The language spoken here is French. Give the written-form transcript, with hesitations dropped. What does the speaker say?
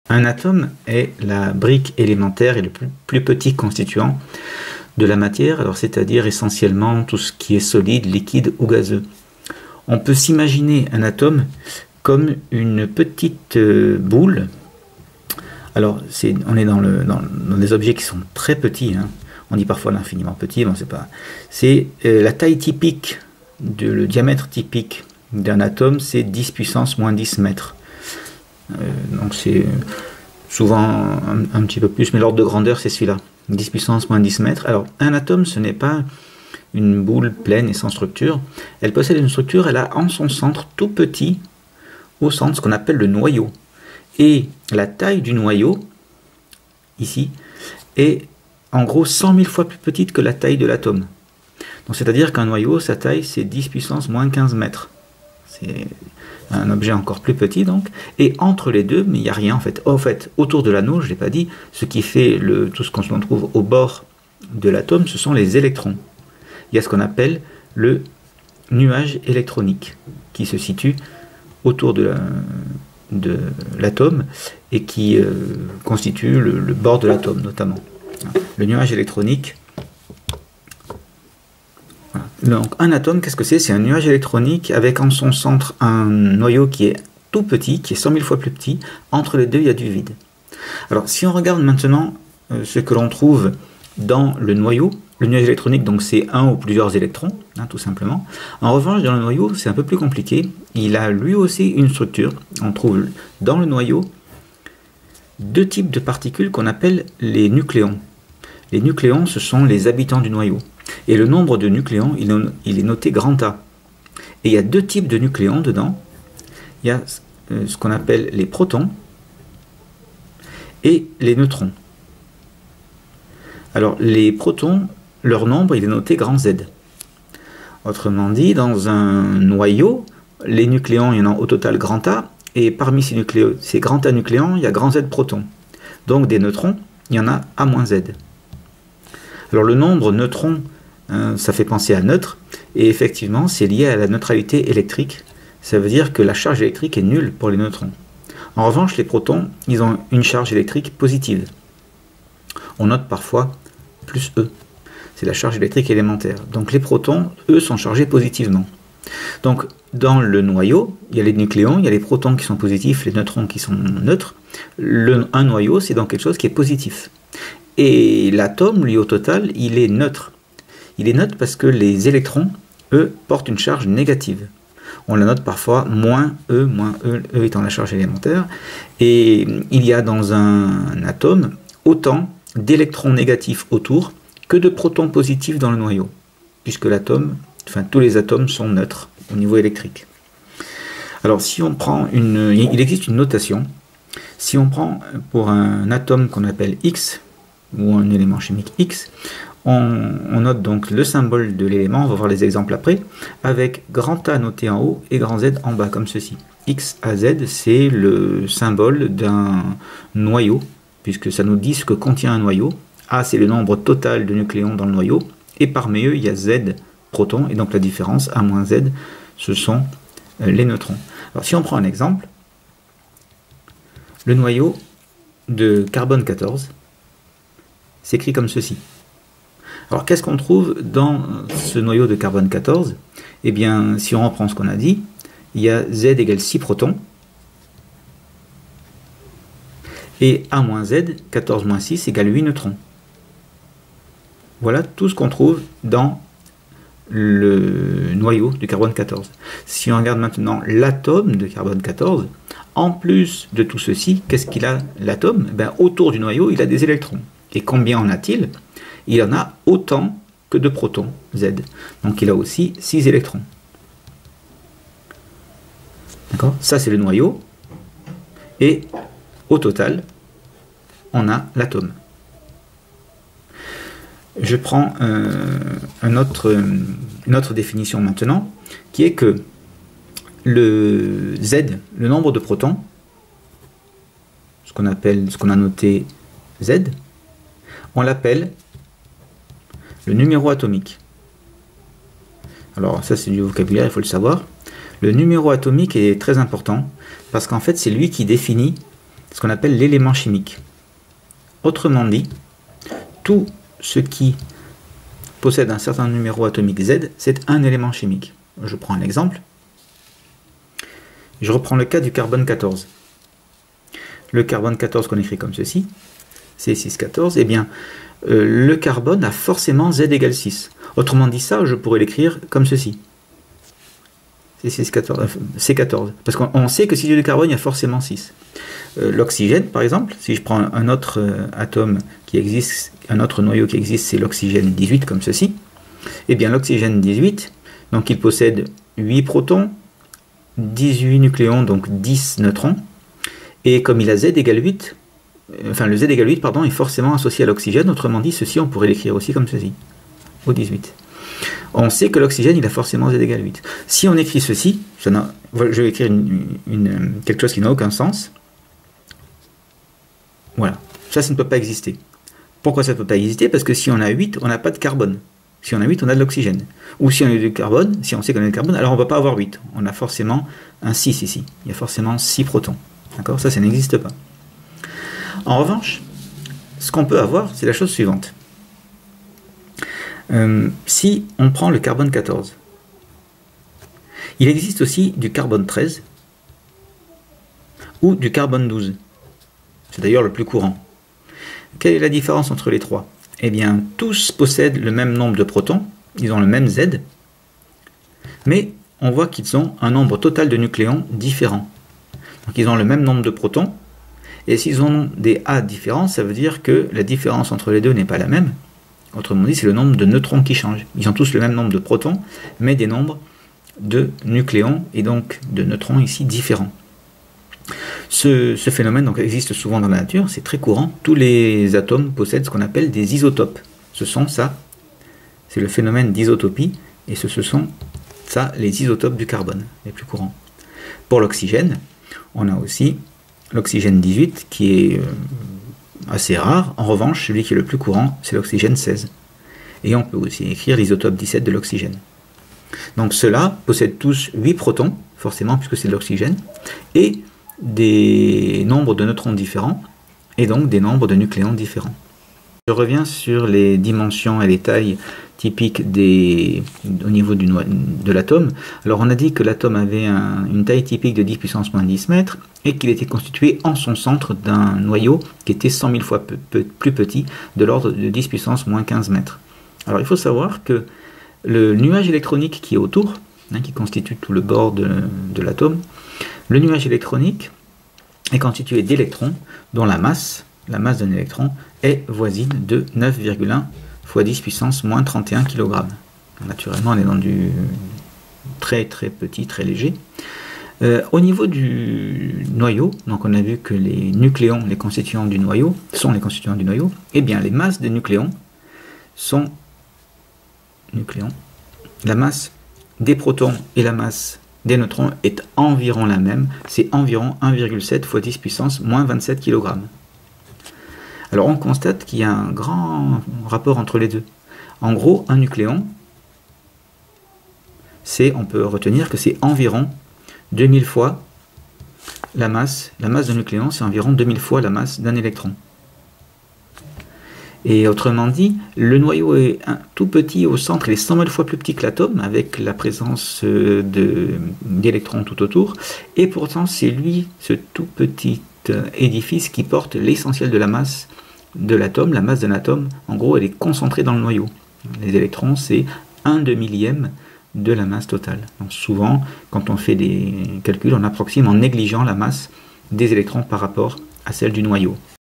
Un atome est la brique élémentaire et le plus petit constituant de la matière, alors c'est-à-dire essentiellement tout ce qui est solide, liquide ou gazeux. On peut s'imaginer un atome comme une petite boule. Alors on est dans des objets qui sont très petits, hein. On dit parfois l'infiniment petit, bon, c'est la taille typique, le diamètre typique d'un atome, c'est 10 puissance moins 10 mètres. Donc c'est souvent un petit peu plus, mais l'ordre de grandeur c'est celui-là, 10 puissance moins 10 mètres. Alors un atome, ce n'est pas une boule pleine et sans structure, elle possède une structure, elle a en son centre tout petit, au centre, ce qu'on appelle le noyau. Et la taille du noyau, ici, est en gros 100 000 fois plus petite que la taille de l'atome. Donc c'est-à-dire qu'un noyau, sa taille, c'est 10 puissance moins 15 mètres. C'est un objet encore plus petit, donc. Et entre les deux, mais il n'y a rien, en fait. En fait, autour de l'anneau, je ne l'ai pas dit, ce qui fait tout ce qu'on trouve au bord de l'atome, ce sont les électrons. Il y a ce qu'on appelle le nuage électronique, qui se situe autour de l'atome et qui constitue le bord de l'atome, notamment. Le nuage électronique. Voilà. Donc un atome, qu'est-ce que c'est? C'est un nuage électronique avec en son centre un noyau qui est tout petit, qui est 100 000 fois plus petit. Entre les deux, il y a du vide. Alors si on regarde maintenant ce que l'on trouve dans le noyau, le nuage électronique, donc c'est un ou plusieurs électrons, hein, tout simplement. En revanche, dans le noyau, c'est un peu plus compliqué. Il a lui aussi une structure. On trouve dans le noyau deux types de particules qu'on appelle les nucléons. Les nucléons, ce sont les habitants du noyau. Et le nombre de nucléons, il est noté grand A. Et il y a deux types de nucléons dedans. Il y a ce qu'on appelle les protons et les neutrons. Alors, les protons, leur nombre, il est noté grand Z. Autrement dit, dans un noyau, les nucléons, il y en a au total grand A, et parmi ces grand A nucléons, il y a grand Z protons. Donc, des neutrons, il y en a A-Z. Alors, le nombre neutrons, ça fait penser à neutre, et effectivement, c'est lié à la neutralité électrique. Ça veut dire que la charge électrique est nulle pour les neutrons. En revanche, les protons, ils ont une charge électrique positive. On note parfois plus E. C'est la charge électrique élémentaire. Donc les protons, eux, sont chargés positivement. Donc dans le noyau, il y a les nucléons, il y a les protons qui sont positifs, les neutrons qui sont neutres. Un noyau, c'est donc quelque chose qui est positif. Et l'atome, lui, au total, il est neutre. Il est neutre parce que les électrons, eux, portent une charge négative. On la note parfois moins E étant la charge élémentaire. Et il y a dans un atome autant d'électrons négatifs autour que de protons positifs dans le noyau, puisque l'atome, enfin tous les atomes sont neutres au niveau électrique. Alors si on prend il existe une notation. Si on prend pour un atome qu'on appelle X, ou un élément chimique X, on note donc le symbole de l'élément, on va voir les exemples après, avec grand A noté en haut et grand Z en bas, comme ceci. X à Z, c'est le symbole d'un noyau, puisque ça nous dit ce que contient un noyau. A, c'est le nombre total de nucléons dans le noyau, et parmi eux, il y a Z protons, et donc la différence, A-Z, ce sont les neutrons. Alors si on prend un exemple, le noyau de carbone 14 s'écrit comme ceci. Alors qu'est-ce qu'on trouve dans ce noyau de carbone 14? Eh bien, si on reprend ce qu'on a dit, il y a Z égale 6 protons, et A-Z, 14-6 égale 8 neutrons. Voilà tout ce qu'on trouve dans le noyau du carbone 14. Si on regarde maintenant l'atome de carbone 14, en plus de tout ceci, qu'est-ce qu'il a l'atome? Autour du noyau, il a des électrons. Et combien en a-t-il? Il en a autant que de protons, Z. Donc il a aussi 6 électrons. D'accord? Ça c'est le noyau. Et au total, on a l'atome. Je prends une autre définition maintenant, qui est que le Z, le nombre de protons, ce qu'on a noté Z, on l'appelle le numéro atomique. Alors ça c'est du vocabulaire, il faut le savoir. Le numéro atomique est très important parce qu'en fait c'est lui qui définit ce qu'on appelle l'élément chimique. Autrement dit, tout ce qui possède un certain numéro atomique Z, c'est un élément chimique. Je prends un exemple. Je reprends le cas du carbone 14. Le carbone 14 qu'on écrit comme ceci, C614, eh bien, le carbone a forcément Z égale 6. Autrement dit ça, je pourrais l'écrire comme ceci. C14. Parce qu'on sait que si j'ai du carbone, il y a forcément 6. L'oxygène, par exemple, si je prends un autre atome qui existe, un autre noyau qui existe, c'est l'oxygène 18, comme ceci. Eh bien, l'oxygène 18, donc il possède 8 protons, 18 nucléons, donc 10 neutrons. Et comme il a Z égale 8, enfin le Z égale 8, pardon, est forcément associé à l'oxygène. Autrement dit, ceci, on pourrait l'écrire aussi comme ceci, au 18. On sait que l'oxygène, il a forcément Z égale 8. Si on écrit ceci, je vais écrire quelque chose qui n'a aucun sens. Voilà, ça ne peut pas exister. Pourquoi ça ne peut pas exister? Parce que si on a 8, on n'a pas de carbone. Si on a 8, on a de l'oxygène. Ou si on a du carbone, si on sait qu'on a du carbone, alors on ne va pas avoir 8. On a forcément un 6 ici. Il y a forcément 6 protons. D'accord? Ça n'existe pas. En revanche, ce qu'on peut avoir, c'est la chose suivante. Si on prend le carbone 14, il existe aussi du carbone 13 ou du carbone 12. C'est d'ailleurs le plus courant. Quelle est la différence entre les trois? Eh bien, tous possèdent le même nombre de protons, ils ont le même Z, mais on voit qu'ils ont un nombre total de nucléons différent. Donc ils ont le même nombre de protons, et s'ils ont des A différents, ça veut dire que la différence entre les deux n'est pas la même. Autrement dit, c'est le nombre de neutrons qui change. Ils ont tous le même nombre de protons, mais des nombres de nucléons, et donc de neutrons ici différents. Ce phénomène donc, existe souvent dans la nature, c'est très courant. Tous les atomes possèdent ce qu'on appelle des isotopes. Ce sont ça, c'est le phénomène d'isotopie, et ce sont ça les isotopes du carbone, les plus courants. Pour l'oxygène, on a aussi l'oxygène 18 qui est assez rare. En revanche, celui qui est le plus courant, c'est l'oxygène 16. Et on peut aussi écrire l'isotope 17 de l'oxygène. Donc ceux-là possèdent tous 8 protons, forcément puisque c'est de l'oxygène, et des nombres de neutrons différents, et donc des nombres de nucléons différents. Je reviens sur les dimensions et les tailles typiques au niveau de l'atome. Alors on a dit que l'atome avait une taille typique de 10 puissance moins 10 mètres, et qu'il était constitué en son centre d'un noyau qui était 100 000 fois plus petit, de l'ordre de 10 puissance moins 15 mètres. Alors il faut savoir que le nuage électronique qui est autour, qui constitue tout le bord de l'atome, le nuage électronique est constitué d'électrons dont la masse d'un électron est voisine de 9,1 fois 10 puissance moins 31 kg. Naturellement, on est dans du très très petit, très léger. Au niveau du noyau, donc on a vu que les nucléons, les constituants du noyau, sont les constituants du noyau, et bien les masses des nucléons sont la masse des protons et la masse des neutrons est environ la même, c'est environ 1,7 fois 10 puissance moins 27 kg. Alors on constate qu'il y a un grand rapport entre les deux. En gros, un nucléon, on peut retenir que c'est environ 2000 fois la masse d'un nucléon, c'est environ 2000 fois la masse d'un électron. Et autrement dit, le noyau est tout petit au centre, il est 100 000 fois plus petit que l'atome, avec la présence d'électrons tout autour, et pourtant c'est lui, ce tout petit édifice, qui porte l'essentiel de la masse de l'atome. La masse d'un atome, en gros, elle est concentrée dans le noyau. Les électrons, c'est 1/1000 de la masse totale. Donc souvent, quand on fait des calculs, on approxime en négligeant la masse des électrons par rapport à celle du noyau.